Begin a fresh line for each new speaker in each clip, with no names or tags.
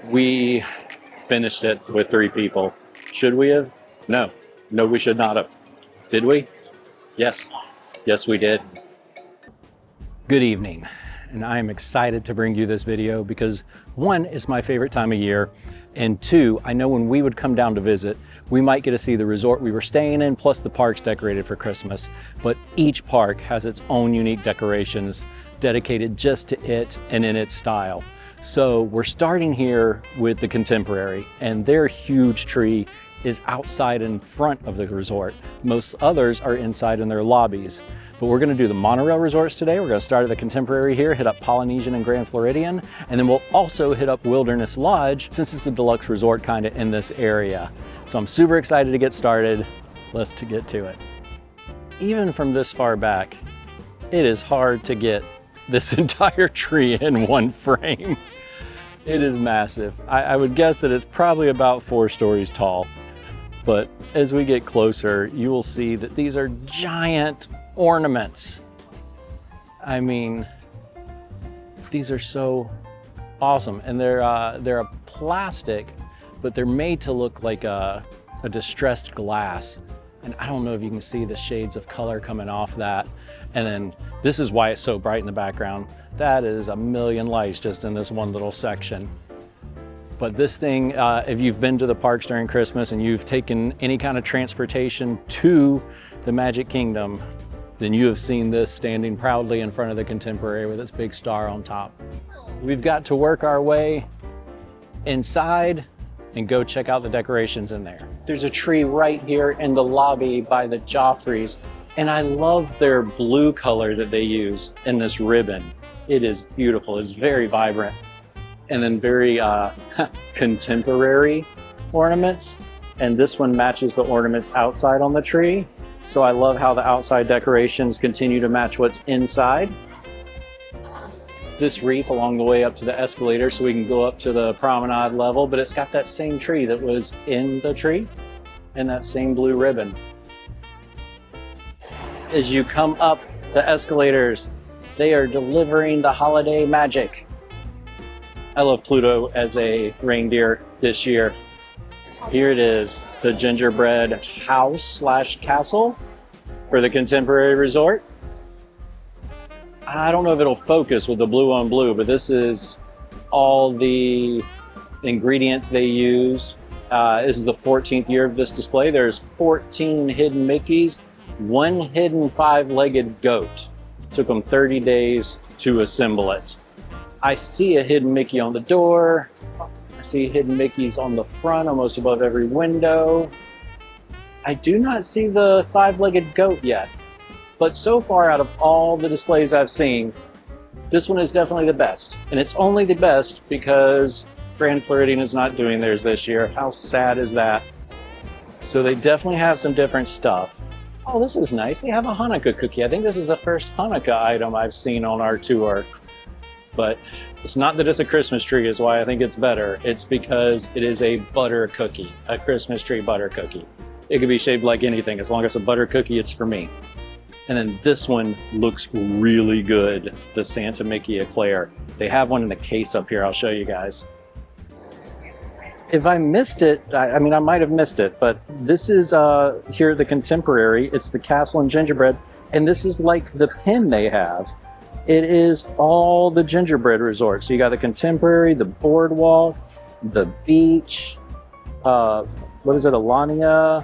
We finished it with 3 people. Should we have? No. No, we should not have. Did we? Yes. Yes, we did. Good evening, and I am excited to bring you this video because 1, it's my favorite time of year, and 2, I know when we would come down to visit, we might get to see the resort we were staying in, plus the parks decorated for Christmas. But each park has its own unique decorations dedicated just to it and in its style. So we're starting here with the Contemporary, and their huge tree is outside in front of the resort. Most others are inside in their lobbies. But we're gonna do the monorail resorts today. We're gonna start at the Contemporary here, hit up Polynesian and Grand Floridian, and then we'll also hit up Wilderness Lodge since it's a deluxe resort kind of in this area. So I'm super excited to get started. Let's get to it. Even from this far back, it is hard to get this entire tree in one frame. It is massive. I would guess that it's probably about 4 stories tall. But as we get closer, you will see that these are giant ornaments. I mean, these are so awesome. And they're a plastic, but they're made to look like a distressed glass. And I don't know if you can see the shades of color coming off that. And then this is why it's so bright in the background. That is a million lights just in this one little section. But this thing, if you've been to the parks during Christmas and you've taken any kind of transportation to the Magic Kingdom, then you have seen this standing proudly in front of the Contemporary with its big star on top. We've got to work our way inside and go check out the decorations in there. There's a tree right here in the lobby by the Joffreys, and I love their blue color that they use in this ribbon. It is beautiful, it's very vibrant. And then very contemporary ornaments. And this one matches the ornaments outside on the tree. So I love how the outside decorations continue to match what's inside. This wreath along the way up to the escalator so we can go up to the promenade level, but it's got that same tree that was in the tree and that same blue ribbon. As you come up the escalators, they are delivering the holiday magic. I love Pluto as a reindeer this year. Here it is, the gingerbread house / castle for the Contemporary Resort. I don't know if it'll focus with the blue on blue, but this is all the ingredients they used. This is the 14th year of this display. There's 14 hidden Mickeys, 1 hidden 5-legged goat. Took them 30 days to assemble it. I see a hidden Mickey on the door. I see hidden Mickeys on the front, almost above every window. I do not see the 5-legged goat yet. But so far, out of all the displays I've seen, this one is definitely the best. And it's only the best because Grand Floridian is not doing theirs this year. How sad is that? So they definitely have some different stuff. Oh, this is nice. They have a Hanukkah cookie. I think this is the first Hanukkah item I've seen on our tour. But it's not that it's a Christmas tree is why I think it's better. It's because it is a butter cookie, a Christmas tree butter cookie. It could be shaped like anything. As long as it's a butter cookie, it's for me. And then this one looks really good, the Santa Mickey Eclair. They have one in the case up here. I'll show you guys. If I missed it, I mean, I might have missed it, but this is here at the Contemporary. It's the Castle and Gingerbread, and this is like the pin they have. It is all the gingerbread resorts. So you got the Contemporary, the Boardwalk, the beach, what is it, Alania,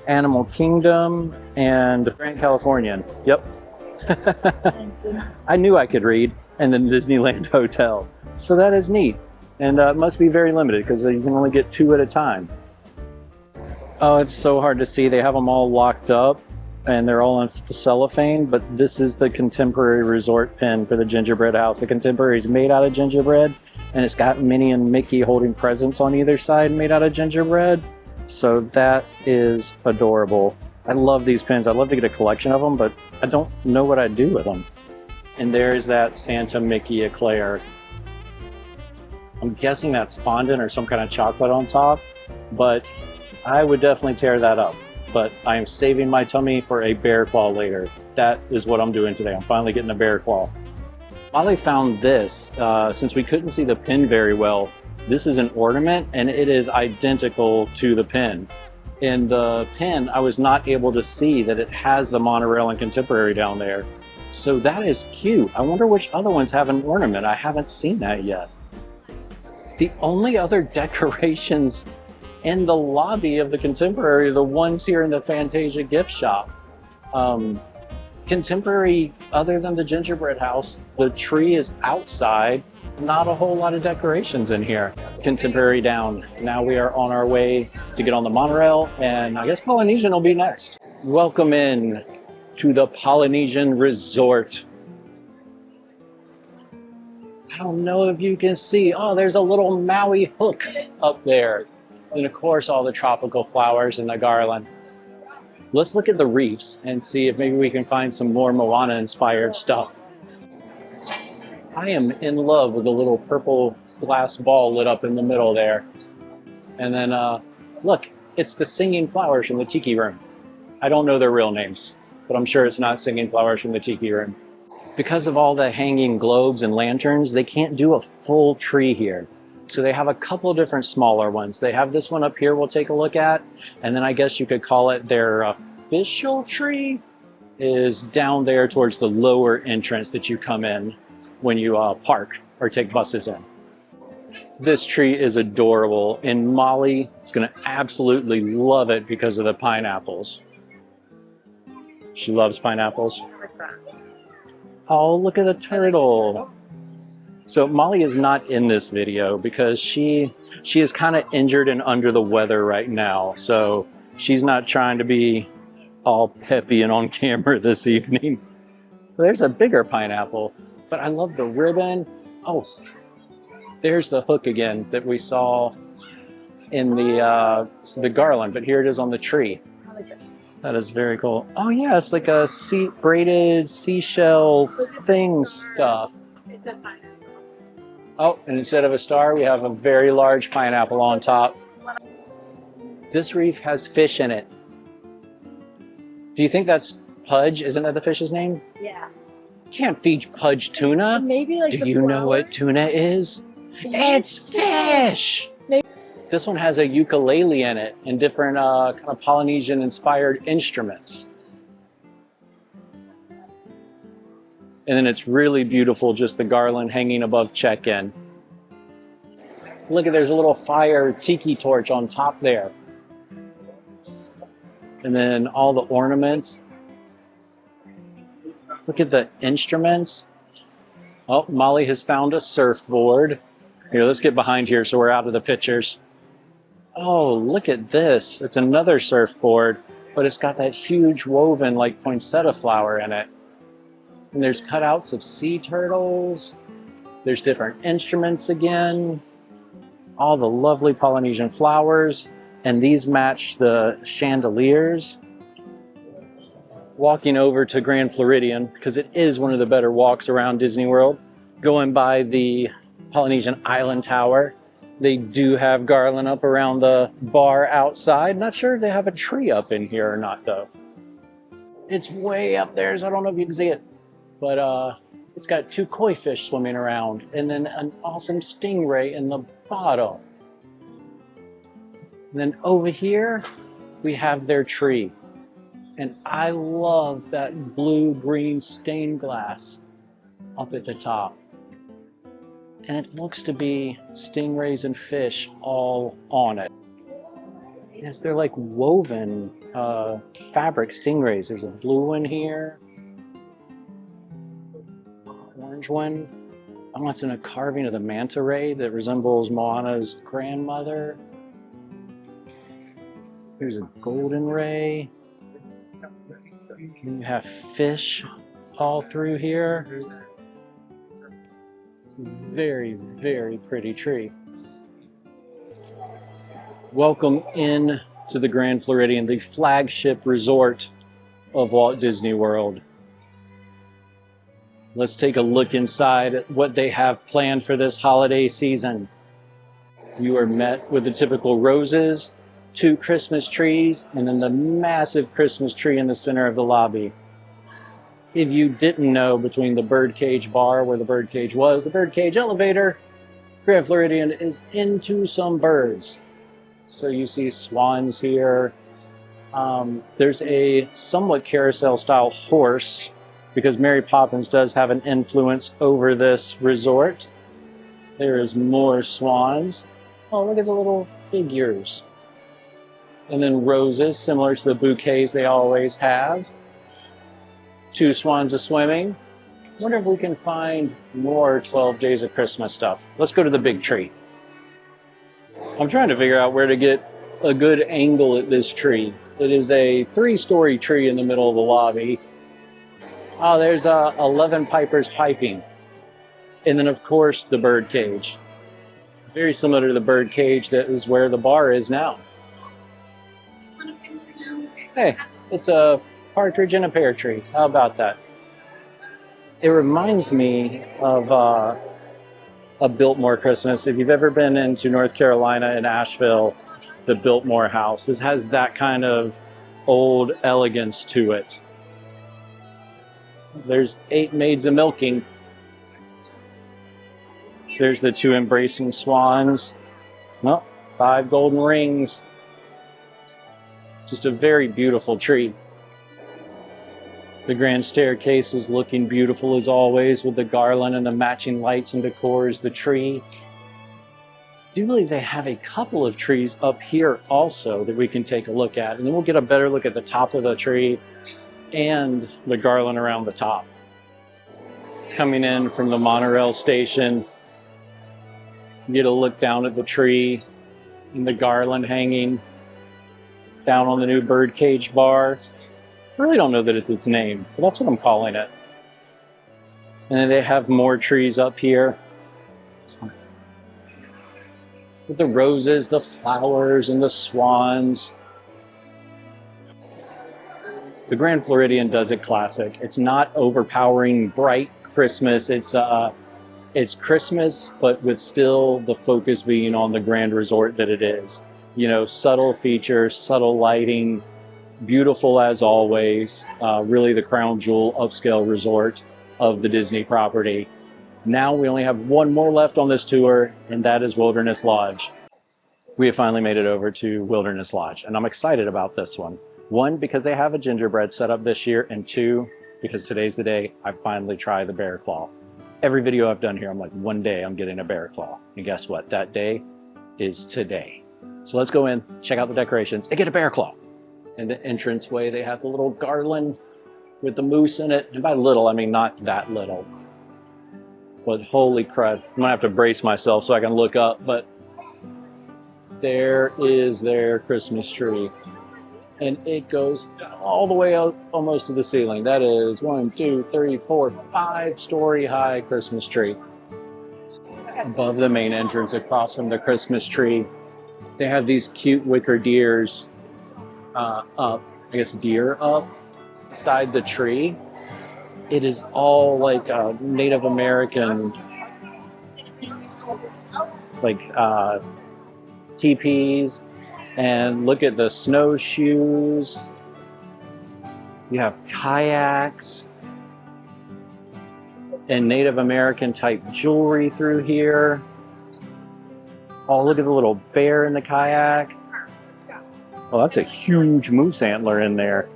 Animal Kingdom, and Grand Californian. Yep. I knew I could read. And then Disneyland Hotel. So that is neat. And it must be very limited because you can only get 2 at a time. Oh, it's so hard to see. They have them all locked up and they're all in cellophane, but this is the Contemporary Resort pin for the gingerbread house. The Contemporary is made out of gingerbread, and it's got Minnie and Mickey holding presents on either side made out of gingerbread. So that is adorable. I love these pins. I'd love to get a collection of them, but I don't know what I'd do with them. And there's that Santa Mickey Eclair. I'm guessing that's fondant or some kind of chocolate on top, but I would definitely tear that up. But I am saving my tummy for a bear claw later. That is what I'm doing today. I'm finally getting a bear claw. Molly found this, since we couldn't see the pin very well, This is an ornament and it is identical to the pin. In the pin, I was not able to see that it has the monorail and contemporary down there. So that is cute. I wonder which other ones have an ornament. I haven't seen that yet. The only other decorations in the lobby of the contemporary are the ones here in the Fantasia gift shop. Contemporary, other than the gingerbread house, the tree is outside. Not a whole lot of decorations in here. Contemporary down. Now we are on our way to get on the monorail, and I guess Polynesian will be next. Welcome in to the Polynesian Resort. I don't know if you can see. Oh, there's a little Maui hook up there. And of course, all the tropical flowers and the garland. Let's look at the reefs and see if maybe we can find some more Moana-inspired stuff. I am in love with the little purple glass ball lit up in the middle there. And then, look, it's the singing flowers from the tiki room. I don't know their real names, but I'm sure it's not singing flowers from the tiki room. Because of all the hanging globes and lanterns, they can't do a full tree here. So they have a couple different smaller ones. They have this one up here we'll take a look at. And then I guess you could call it their official tree is down there towards the lower entrance that you come in when you park or take buses in. This tree is adorable, and Molly is gonna absolutely love it because of the pineapples. She loves pineapples. Oh, look at the turtle. So Molly is not in this video because she is kind of injured and under the weather right now. So she's not trying to be all peppy and on camera this evening. There's a bigger pineapple, but I love the ribbon. Oh, there's the hook again that we saw in the garland, but here it is on the tree.
I like this.
That is very cool. Oh yeah, it's like a braided seashell thing stuff.
It's a pineapple.
Oh, and instead of a star, we have a very large pineapple on top. This reef has fish in it. Do you think that's Pudge? Isn't that the fish's name?
Yeah.
You can't feed Pudge tuna.
Maybe like
Do
the
you know what
flowers?
tuna is?
Yeah.
It's fish!
Maybe.
This one has a ukulele in it and different kind of Polynesian inspired instruments. And then it's really beautiful, just the garland hanging above check-in. Look at, there's a little fire tiki torch on top there. And then all the ornaments. Look at the instruments. Oh, Molly has found a surfboard. Here, let's get behind here so we're out of the pictures. Oh, look at this. It's another surfboard, but it's got that huge woven like poinsettia flower in it. And there's cutouts of sea turtles. There's different instruments again. All the lovely Polynesian flowers. And these match the chandeliers. Walking over to Grand Floridian, because it is one of the better walks around Disney World. Going by the Polynesian Island Tower. They do have garland up around the bar outside. Not sure if they have a tree up in here or not though. It's way up there, so I don't know if you can see it. But it's got two koi fish swimming around and then an awesome stingray in the bottom. And then over here, we have their tree. And I love that blue-green stained glass up at the top. And it looks to be stingrays and fish all on it. Yes, they're like woven fabric stingrays. There's a blue one here. Orange one. Oh, it's in a carving of the manta ray that resembles Moana's grandmother. Here's a golden ray. You have fish all through here. It's a very, very pretty tree. Welcome in to the Grand Floridian, the flagship resort of Walt Disney World. Let's take a look inside at what they have planned for this holiday season. You are met with the typical roses, 2 Christmas trees, and then the massive Christmas tree in the center of the lobby. If you didn't know, between the birdcage bar where the birdcage was, the birdcage elevator, Grand Floridian is into some birds. So you see swans here. There's a somewhat carousel style horse because Mary Poppins does have an influence over this resort. There is more swans. Oh, look at the little figures. And then roses, similar to the bouquets they always have. 2 swans are swimming. Wonder if we can find more 12 Days of Christmas stuff. Let's go to the big tree. I'm trying to figure out where to get a good angle at this tree. It is a 3-story tree in the middle of the lobby. Oh, there's 11 pipers piping. And then, of course, the bird cage. Very similar to the bird cage that is where the bar is now. Hey, it's a partridge in a pear tree. How about that? It reminds me of a Biltmore Christmas. If you've ever been into North Carolina in Asheville, the Biltmore house, this has that kind of old elegance to it. There's 8 maids a milking. There's the 2 embracing swans. Well, 5 golden rings. Just a very beautiful tree. The grand staircase is looking beautiful as always with the garland and the matching lights and decors, the tree. I do believe they have a couple of trees up here also that we can take a look at. And then we'll get a better look at the top of the tree and the garland around the top. Coming in from the monorail station, get a look down at the tree and the garland hanging down on the new birdcage bar. I really don't know that it's its name, but that's what I'm calling it. And then they have more trees up here. With the roses, the flowers, and the swans. The Grand Floridian does it classic. It's not overpowering, bright Christmas. It's Christmas, but with still the focus being on the Grand Resort that it is. You know, subtle features, subtle lighting, beautiful as always. Really the crown jewel upscale resort of the Disney property. Now we only have one more left on this tour, and that is Wilderness Lodge. We have finally made it over to Wilderness Lodge, and I'm excited about this one. 1, because they have a gingerbread set up this year, and 2, because today's the day I finally try the bear claw. Every video I've done here, I'm like, one day I'm getting a bear claw. And guess what? That day is today. So let's go in, check out the decorations, and get a bear claw. In the entranceway, they have the little garland with the moose in it. And by little, I mean not that little. But holy crud, I'm gonna have to brace myself so I can look up, but there is their Christmas tree. And it goes all the way out almost to the ceiling. That is 1, 2, 3, 4, 5-story high Christmas tree. Above the main entrance across from the Christmas tree, they have these cute wicker deers deer up beside the tree. It is all like Native American, teepees. And look at the snowshoes. You have kayaks and Native American type jewelry through here. Oh, look at the little bear in the kayak. Oh, that's a huge moose antler in there.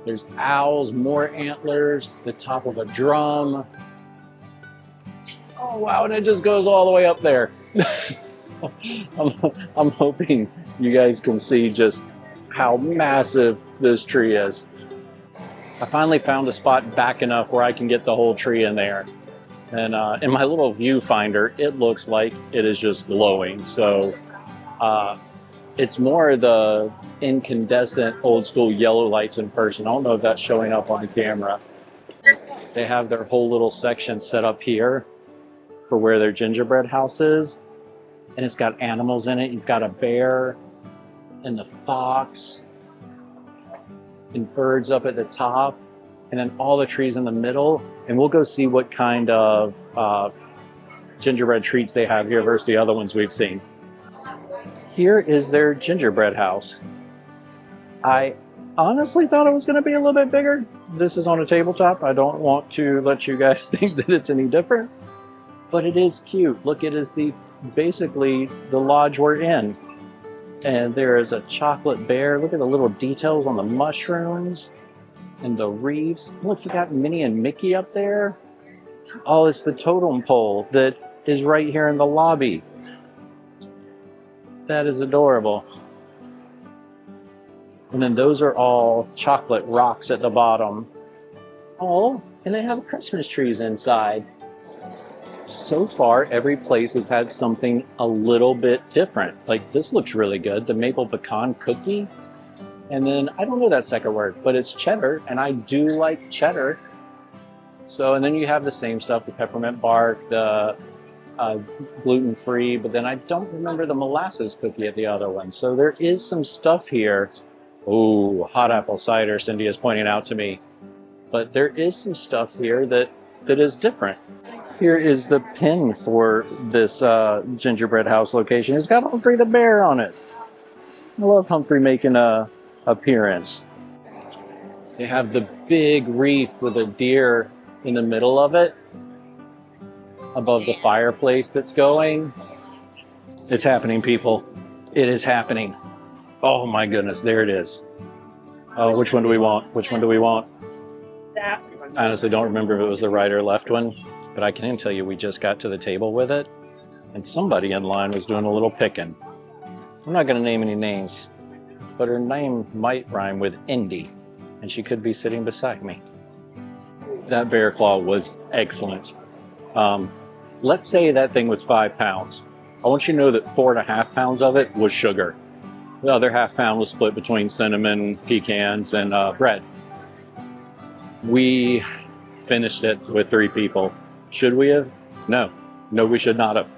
There's owls, more antlers, the top of a drum. Oh, wow, and it just goes all the way up there. I'm hoping you guys can see just how massive this tree is. I finally found a spot back enough where I can get the whole tree in there. And in my little viewfinder, it looks like it is just glowing. So it's more the incandescent old school yellow lights in person. I don't know if that's showing up on the camera. They have their whole little section set up here for where their gingerbread house is. And it's got animals in it. You've got a bear and the fox and birds up at the top, and then all the trees in the middle. And we'll go see what kind of gingerbread treats they have here versus the other ones we've seen. Here is their gingerbread house. I honestly thought it was going to be a little bit bigger. This is on a tabletop. I don't want to let you guys think that it's any different, but it is cute. Look, it is basically the lodge we're in. And there is a chocolate bear. Look at the little details on the mushrooms and the reefs. Look, you got Minnie and Mickey up there. Oh, it's the totem pole that is right here in the lobby. That is adorable. And then those are all chocolate rocks at the bottom. Oh, and they have Christmas trees inside. So far, every place has had something a little bit different. Like this looks really good, the maple pecan cookie. And then, I don't know that second word, but it's cheddar, and I do like cheddar. So, and then you have the same stuff, the peppermint bark, the gluten-free, but then I don't remember the molasses cookie at the other one. So there is some stuff here. Oh, hot apple cider, Cindy is pointing out to me. But there is some stuff here that is different. Here is the pin for this gingerbread house location. It's got Humphrey the Bear on it. I love Humphrey making a appearance. They have the big reef with a deer in the middle of it, above the fireplace that's going. It's happening, people. It is happening. Oh my goodness, there it is. Oh, which one do we want? Which one do we want?
That one.
I honestly don't remember if it was the right or left one, but I can tell you we just got to the table with it, and somebody in line was doing a little picking. I'm not going to name any names, but her name might rhyme with Indy, and she could be sitting beside me. That bear claw was excellent. Let's say that thing was 5 pounds. I want you to know that 4.5 pounds of it was sugar. The other half pound was split between cinnamon, pecans, and bread. We finished it with 3 people. Should we have? No. No, we should not have.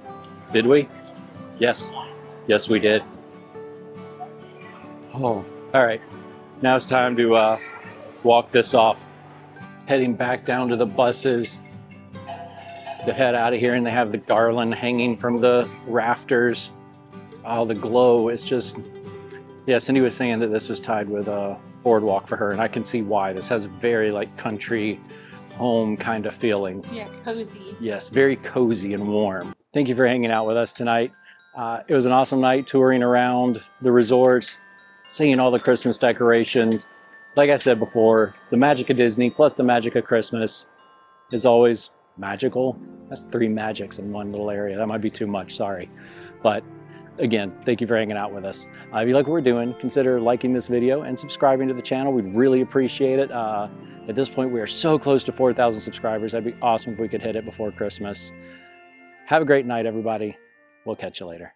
Did we? Yes. Yes, we did. Oh, all right. Now it's time to walk this off. Heading back down to the buses to head out of here, and they have the garland hanging from the rafters. Oh, the glow is just... Yeah, Cindy was saying that this was tied with a boardwalk for her, and I can see why. This has a very like country home kind of feeling.
Yeah, cozy.
Yes, very cozy and warm. Thank you for hanging out with us tonight. It was an awesome night touring around the resorts, seeing all the Christmas decorations. Like I said before, the magic of Disney plus the magic of Christmas is always magical. That's 3 magics in one little area. That might be too much, sorry. But again, thank you for hanging out with us. If you like what we're doing, consider liking this video and subscribing to the channel. We'd really appreciate it. At this point, we are so close to 4,000 subscribers. That'd be awesome if we could hit it before Christmas. Have a great night, everybody. We'll catch you later.